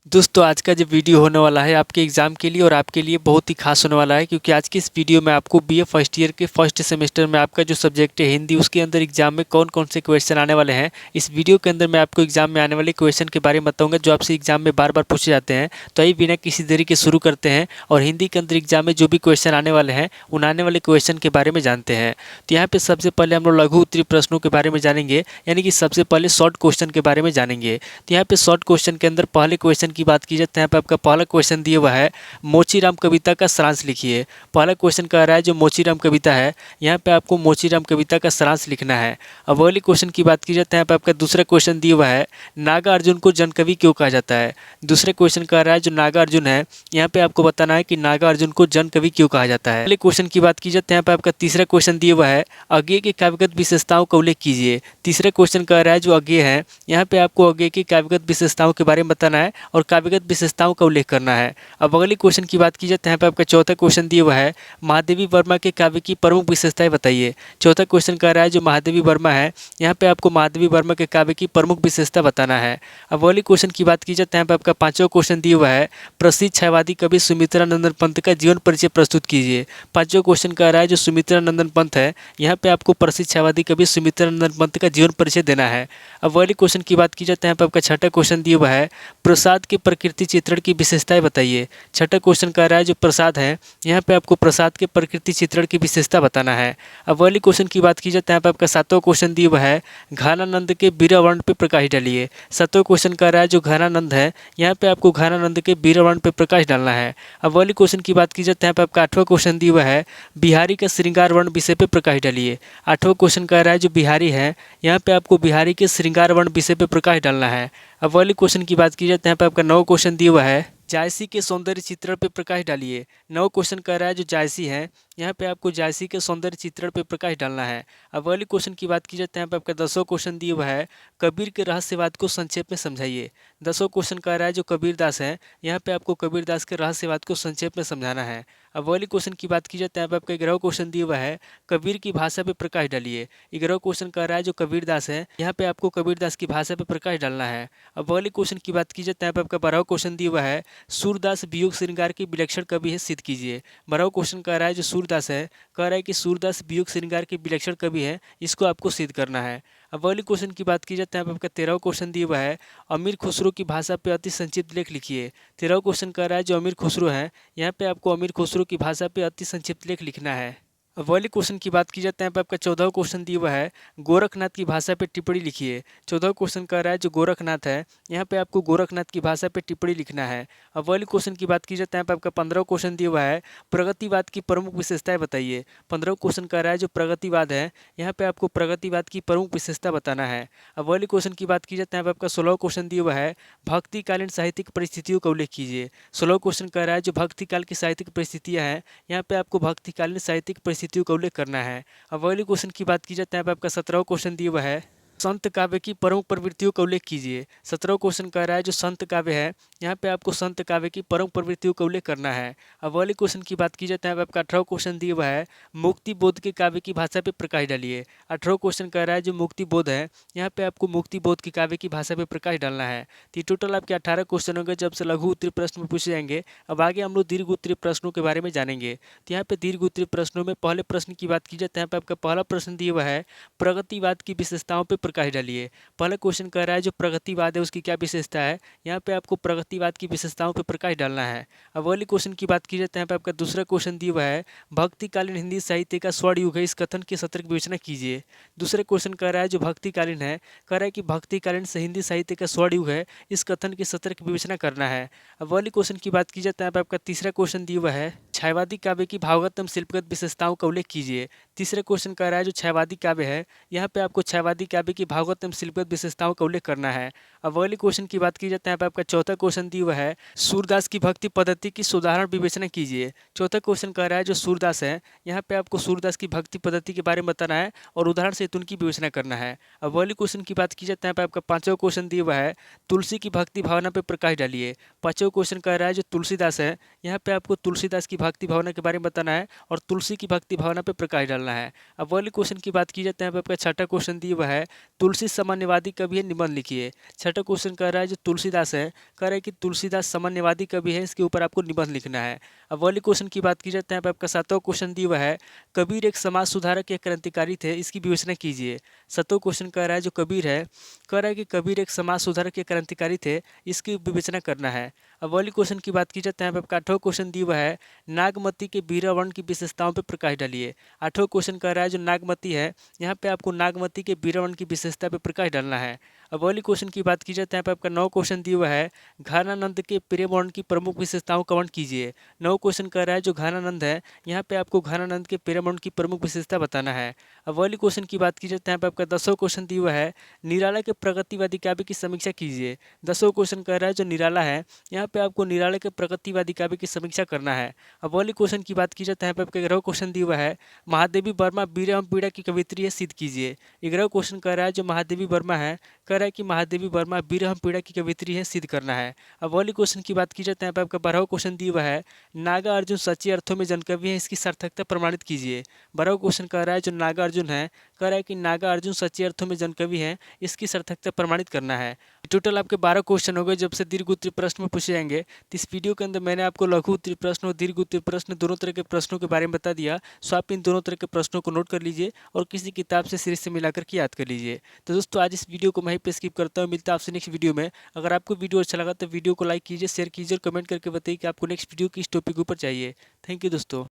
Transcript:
दोस्तों आज का जो वीडियो होने वाला है आपके एग्ज़ाम के लिए और आपके लिए बहुत ही खास होने वाला है, क्योंकि आज की इस वीडियो में आपको बीए फर्स्ट ईयर के फर्स्ट सेमेस्टर में आपका जो सब्जेक्ट है हिंदी, उसके अंदर एग्जाम में कौन कौन से क्वेश्चन आने वाले हैं। इस वीडियो के अंदर मैं आपको एग्जाम में आने वाले क्वेश्चन के बारे में बताऊंगा जो आपसे एग्जाम में बार बार पूछे जाते हैं। तो आइए बिना किसी देरी के शुरू करते हैं और हिंदी के अंदर एग्जाम में जो भी क्वेश्चन आने वाले हैं उन आने वाले क्वेश्चन के बारे में जानते हैं। तो यहाँ पे सबसे पहले हम लोग लघु उत्तरीय प्रश्नों के बारे में जानेंगे, यानी कि सबसे पहले शॉर्ट क्वेश्चन के बारे में जानेंगे। तो यहाँ पे शॉर्ट क्वेश्चन के अंदर पहले क्वेश्चन की बात की जाए तो यहाँ पे आपका पहला क्वेश्चन दिया हुआ है, मोचीराम कविता का सारांश लिखिए। पहला क्वेश्चन कह रहा है जो मोचीराम कविता है, यहाँ पे आपको मोचीराम कविता का सारांश लिखना है। अब अगले क्वेश्चन की बात की जाए तो यहाँ पे आपका दूसरा क्वेश्चन दिया हुआ है, नागा अर्जुन को जनकवि क्यों कहा जाता है। दूसरे क्वेश्चन कह रहा है जो नागा अर्जुन है, यहाँ पे आपको बताना है कि नागा अर्जुन को जनकवि क्यों कहा जाता है। अगले क्वेश्चन की बात की जाए तो यहाँ पे आपका तीसरा क्वेश्चन दिया हुआ है, अज्ञेय के काव्यगत विशेषताओं का उल्लेख कीजिए। तीसरा क्वेश्चन कह रहा है जो अज्ञेय है, यहाँ पे आपको अज्ञेय की काव्यगत विशेषताओं के बारे में बताना है और काव्यगत विशेषताओं का उल्लेख करना है। अब अगले क्वेश्चन की बात की जाए तो यहाँ पे आपका चौथा क्वेश्चन दिया हुआ है, महादेवी वर्मा के काव्य की प्रमुख विशेषताएं बताइए। चौथा क्वेश्चन कह रहा है जो महादेवी वर्मा है, यहाँ पे आपको महादेवी वर्मा के काव्य की प्रमुख विशेषता बताना है। अब अगले क्वेश्चन की बात की जाए तो यहाँ पे आपका पांचवा क्वेश्चन दिया हुआ है, प्रसिद्ध छायावादी कवि सुमित्रा नंदन पंत का जीवन परिचय प्रस्तुत कीजिए। पांचवा क्वेश्चन कह रहा है जो सुमित्रा नंदन पंत है, यहाँ पे आपको प्रसिद्ध छायावादी कवि सुमित्रा नंदन पंत का जीवन परिचय देना है। अब अगले क्वेश्चन की बात की जाए तो यहाँ पे आपका छठा क्वेश्चन दिया हुआ है, प्रसाद के प्रकृति चित्रण की विशेषताएं बताइए। छठा क्वेश्चन कह रहा है जो प्रसाद है, यहाँ पे आपको प्रसाद के प्रकृति चित्रण की विशेषता बताना है। अब अगले क्वेश्चन की बात की जाए तो यहाँ पे आपका सातवां क्वेश्चन दिया हुआ है, घनानंद के बीरावर्ण पे प्रकाश डालिए। सातवां क्वेश्चन कह रहा है जो घनानंद है, यहाँ पे आपको घनानंद के बीरावर्ण पे प्रकाश डालना है। अब अगले क्वेश्चन की बात की जाए तो यहाँ पे आपका आठवां क्वेश्चन दिया हुआ है, बिहारी का श्रृंगार वर्ण विषय पे प्रकाश डालिए। आठवां क्वेश्चन कह रहा है जो बिहारी है, यहाँ पे आपको बिहारी के श्रृंगार वर्ण विषय पे प्रकाश डालना है। अब अगले क्वेश्चन की बात की जाए तो यहाँ पे आपका नौ क्वेश्चन दिया हुआ है, जायसी के सौंदर्य चित्रण पे प्रकाश डालिए। नौ क्वेश्चन कह रहा है जो जायसी है, यहाँ पे आपको जायसी के सौंदर्य चित्रण पे प्रकाश डालना है। अब अगले क्वेश्चन की बात की जाए तो यहाँ पे आपका 10वां क्वेश्चन दिया हुआ है, कबीर के रहस्यवाद को संक्षेप में समझाइए। 10वां क्वेश्चन कह रहा है जो कबीरदास है, यहाँ पे आपको कबीरदास के रहस्यवाद को संक्षेप में समझाना है। अब अगले क्वेश्चन की बात की जाए तो यहाँ पे आपका 11वां क्वेश्चन दिया हुआ है, कबीर की भाषा पे प्रकाश डालिए। 11वां क्वेश्चन कह रहा है जो कबीरदास है, यहाँ पे आपको कबीरदास की भाषा पे प्रकाश डालना है। अब अगले क्वेश्चन की बात की जाए तो यहाँ पे आपका 12वां क्वेश्चन दिया हुआ है, सूरदास वियोग श्रृंगार के विलक्षण कवि है, सिद्ध कीजिए। 12वां क्वेश्चन कह रहा है जो सूरदास है, कह रहा है कि सूरदास वियोग श्रृंगार के विलक्षण कवि है, इसको आपको सिद्ध करना है। अब अगले क्वेश्चन की बात की जाए तो यहाँ पे आपका 13वां क्वेश्चन दिया हुआ है, अमीर खुसरो की भाषा पे अति संक्षिप्त लेख लिखिए। 13वां क्वेश्चन कह रहा है जो अमीर खुसरो है, यहाँ पे आपको अमीर खुसरो की भाषा पे अति संक्षिप्त लेख लिखना है। अब अगले क्वेश्चन की बात की जाए तो यहाँ पे आपका 14वां क्वेश्चन दिया हुआ है, गोरखनाथ की भाषा पे टिप्पणी लिखिए। 14वां क्वेश्चन कह रहा है जो गोरखनाथ है, यहाँ पे आपको गोरखनाथ की भाषा पे टिप्पणी लिखना है। अब अगले क्वेश्चन की बात की जाए तो यहाँ पे आपका 15वां क्वेश्चन दिया हुआ है, प्रगतिवाद की प्रमुख विशेषताएं बताइए। 15वां क्वेश्चन कह रहा है जो प्रगतिवाद है, यहाँ पे आपको प्रगतिवाद की प्रमुख विशेषता बताना है। अब अगले क्वेश्चन की बात की जाए तो यहाँ पे आपका 16वां क्वेश्चन दिया हुआ है, भक्तिकालीन साहित्यिक परिस्थितियों का उल्लेख कीजिए। 16वां क्वेश्चन कह रहा है जो भक्तिकाल की साहित्यिक परिस्थितियाँ हैं, यहाँ पे आपको भक्तिकालीन साहित्यिक परिस्थितियों का उल्लेख करना है। अब अगले क्वेश्चन की बात की जाए तो यहाँ पे आपका 17वां क्वेश्चन दिया हुआ है, संत काव्य की प्रमुख प्रवृत्तियों का उल्लेख कीजिए। 17वां क्वेश्चन कह रहा है जो संत काव्य है, यहाँ पे आपको संत काव्य की प्रमुख प्रवृत्तियों का उल्लेख करना है। अब अगले क्वेश्चन की बात की जाए तो यहाँ पे आपका 18वां क्वेश्चन दिया हुआ है, मुक्ति बोध के काव्य की भाषा पे प्रकाश डालिए। 18वां क्वेश्चन कह रहा है जो मुक्ति बोध है, यहाँ पे आपको मुक्ति बोध के काव्य की भाषा पे प्रकाश डालना है। तो ये टोटल आपके 18 क्वेश्चन होंगे जब से लघु उत्तरीय प्रश्न में पूछे जाएंगे। अब आगे हम लोग दीर्घ उत्तरीय प्रश्नों के बारे में जानेंगे। तो यहाँ पे दीर्घ उत्तरीय प्रश्नों में पहले प्रश्न की बात की जाए तो यहाँ पे आपका पहला प्रश्न दिया हुआ है, प्रगतिवाद की विशेषताओं पर प्रकाश डालिए। पहला क्वेश्चन कह रहा है जो प्रगतिवाद है उसकी क्या विशेषता है, यहाँ पे आपको प्रगतिवाद की विशेषताओं पर प्रकाश डालना है। अब अगले क्वेश्चन की बात की जाए तो यहाँ पे आपका दूसरा क्वेश्चन दिया हुआ है, भक्तिकालीन हिंदी साहित्य का स्वर्ण युग है, इस कथन की सतर्क विवेचना कीजिए। दूसरा क्वेश्चन कह रहा है जो भक्तिकालीन है, कह रहा है कि भक्तिकालीन से हिंदी साहित्य का स्वर्ण युग है, इस कथन की सतर्क विवेचना करना है। अब अगले क्वेश्चन की बात की जाए तो यहाँ पे आपका तीसरा क्वेश्चन दिया हुआ है, छायावादी काव्य की भावगत एवं शिल्पगत विशेषताओं का उल्लेख कीजिए। तीसरा क्वेश्चन कह रहा है जो छायावादी काव्य है, यहाँ पे आपको छायावादी काव्य की भावगत एवं शिल्पगत विशेषताओं का उल्लेख करना है। अब अगले क्वेश्चन की बात की जाए तो यहाँ पे आपका चौथा क्वेश्चन दिया हुआ है, सूरदास की भक्ति पद्धति की सुधारण विवेचना कीजिए। चौथा क्वेश्चन कह रहा है जो सूरदास है, यहाँ पे आपको सूरदास की भक्ति पद्धति के बारे में बताना है और उदाहरण से उनकी विवेचना करना है। अब अगले क्वेश्चन की बात की जाए तो यहाँ पे आपका पांचवा क्वेश्चन दिया हुआ है, तुलसी की भक्ति भावना पर प्रकाश डालिए। पांचवा क्वेश्चन कह रहा है जो तुलसीदास है, यहाँ पे आपको तुलसीदास की भक्ति भावना के बारे में बताना है और तुलसी की भक्ति भावना पर प्रकाश डालना है। अब अगले क्वेश्चन की बात की जाए तो यहाँ पे आपका छठा क्वेश्चन दिया हुआ है, तुलसी सामान्यवादी कवि है, निबंध लिखिए। छठा क्वेश्चन कह रहा है जो तुलसीदास है, कह रहा है कि तुलसीदास सामान्यवादी कवि है, इसके ऊपर आपको निबंध लिखना है। अब वाली क्वेश्चन की बात की जाती है, यहाँ पे आपका सातवां क्वेश्चन दिया हुआ है, कबीर एक समाज सुधारक या क्रांतिकारी थे, इसकी विवेचना कीजिए। सातवां क्वेश्चन कह रहा है जो कबीर है, कह रहा है कि कबीर एक समाज सुधारक या क्रांतिकारी थे, इसकी विवेचना करना है। अब वाली क्वेश्चन की बात की जाती है, यहाँ पे आपका आठवां क्वेश्चन दिया हुआ है, नागमती के बीरा वर्ण की विशेषताओं पर प्रकाश डालिए। आठवां क्वेश्चन कह रहा है जो नागमती है, यहाँ पे आपको नागमती के बीरा वर्ण की विशेषता पर प्रकाश डालना है। अब वाली क्वेश्चन की बात की जाती है, यहाँ पे आपका नौ क्वेश्चन दिया हुआ है, घानानंद के प्रिय वर्ण की प्रमुख विशेषताओं का वर्णन कीजिए। नौ क्वेश्चन कह रहा है जो घानानंद है, यहाँ पे आपको घानानंद के प्रिय वर्ण की प्रमुख विशेषता बताना है। अब वाली क्वेश्चन की बात की जाती है, यहाँ पे आपका 10वां क्वेश्चन दिया हुआ है, निराला के प्रगतिवादी काव्य की समीक्षा कीजिए। 10वां क्वेश्चन कह रहा है जो निराला है, यहाँ पे आपको निराला के प्रगतिवादी काव्य की समीक्षा करना है। अब वाली क्वेश्चन की बात की जाती है, यहाँ पे आपका 11वां क्वेश्चन दिया हुआ है, महादेवी वर्मा बीर एवं पीड़ा की कवित्री है, सिद्ध कीजिए। 11वां क्वेश्चन कह रहा है जो महादेवी वर्मा है, कह रहा है कि महादेवी वर्मा बीर एवं पीड़ा की कवित्री है, सिद्ध करना है। अब वाली क्वेश्चन की बात की जाती है, यहाँ पे आपका 12वां क्वेश्चन दिया हुआ है, नागा अर्जुन सच्चे अर्थों में जनकवि है, इसकी सार्थकता प्रमाणित कीजिए। 12वां क्वेश्चन कह रहा है जो नागा अर्जुन है, कह रहा है कि नागा अर्जुन सच्चे अर्थों में जनकवि है, इसकी सार्थकता प्रमाणित करना है। टोटल आपके 12 क्वेश्चन हो गए, जब से दीर्घ उत्तरीय प्रश्न में पूछे जाएंगे। तो इस वीडियो के अंदर मैंने आपको लघु उत्तरीय प्रश्न और दीर्घ उत्तरीय प्रश्न दोनों तरह के प्रश्नों के बारे में बता दिया। सो आप इन दोनों तरह के प्रश्नों को नोट कर लीजिए और किसी किताब से सीरीज से मिलाकर के याद कर लीजिए। तो दोस्तों आज इस वीडियो को मैं ही पे स्किप करता हूँ, मिलता है आपसे नेक्स्ट वीडियो में। अगर आपको वीडियो अच्छा लगा तो वीडियो को लाइक कीजिए, शेयर कीजिए और कमेंट करके बताइए कि आपको नेक्स्ट वीडियो किस टॉपिक के ऊपर चाहिए। थैंक यू दोस्तों।